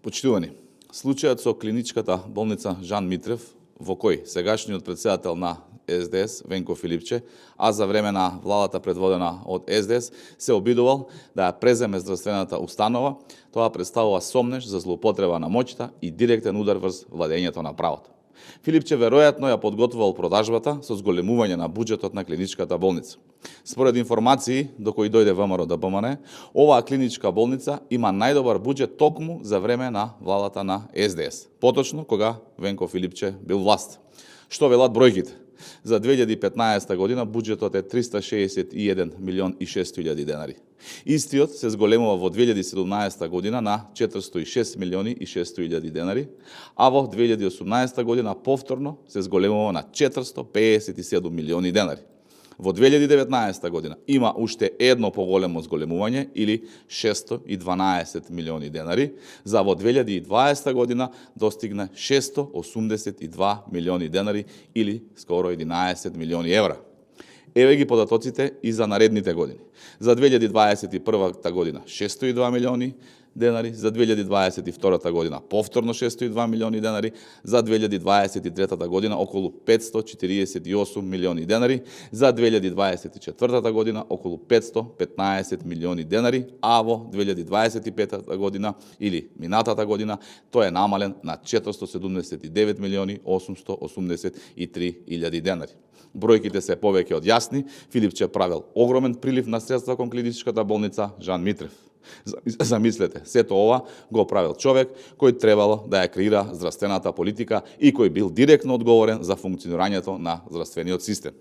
Почитувани, случајот со клиничката болница Жан Митрев, во кој сегашниот председател на СДС, Венко Филипче, а за време на владата предводена од СДС, се обидувал да ја преземе здравствената установа, тоа представува сомнеж за злоупотреба на моќта и директен удар врз владењето на правото. Филипче веројатно ја подготвувал продажбата со зголемување на буџетот на клиничката болница. Според информации до кои дојде ВМРО ДПМН, оваа клиничка болница има најдобар буџет токму за време на владата на СДС, поточно кога Венко Филипче бил власт. Што велат бројките? За 2015 година буџетот е 361 милион и 600 илјади денари. Истиот се зголемува во 2017 година на 406 милиони и 600 илјади денари, а во 2018 година повторно се зголемува на 457 милиони денари. Во 2019 година има уште едно поголемо зголемување или 612 милиони денари, за во 2020 година достигна 682 милиони денари или скоро 11 милиони евра. Еве ги податоците и за наредните години. За 2021 година 602 милиони денари, за 2022 година повторно 602 милиони денари, за 2023 година околу 548 милиони денари, за 2024 година околу 515 милиони денари, а во 2025 година или минатата година тој е намален на 479 милиони 883 илјади денари. Бројките се повеќе од јасни. Филипче правил огромен прилив на средства кон клиничката болница Жан Митрев. Замислете, сето ова го правил човек кој требало да ја креира здравствената политика и кој бил директно одговорен за функционирањето на здравствениот систем.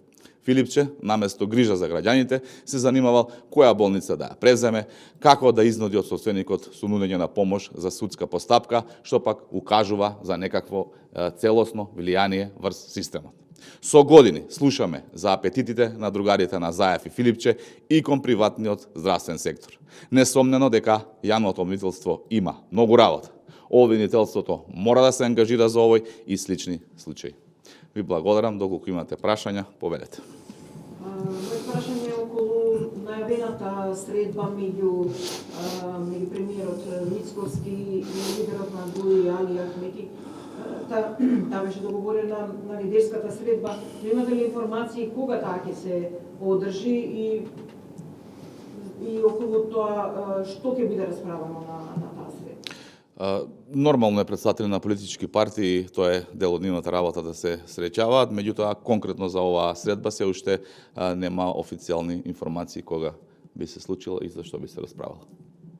Филипче, наместо грижа за граѓаните, се занимавал која болница да ја преземе, како да изнуди од собственикот со нудење на помош за судска постапка, што пак укажува за некакво целосно влијание врз системот. Со години слушаме за апетитите на другарите на Заев и Филипче и кон приватниот здравствен сектор. Несомнено дека јавното обвинителство има многу работа. Обвинителството мора да се ангажира за овој и слични случаи. Ви благодарам, доколку имате прашања, повелете. Мој прашање е околу најавената средба меѓу премиерот Мицкоски и лидерот на ДУИ Али Ахмети. Таа беше договорена на лидерската средба. Имате ли информации кога таа ќе се одржи и околу тоа што ќе биде расправано на таа средба? Нормално е претставители на политички партии, тоа е дел од нивната работа да се среќаваат, меѓутоа конкретно за оваа средба се уште нема официјални информации кога би се случила и за што би се расправала.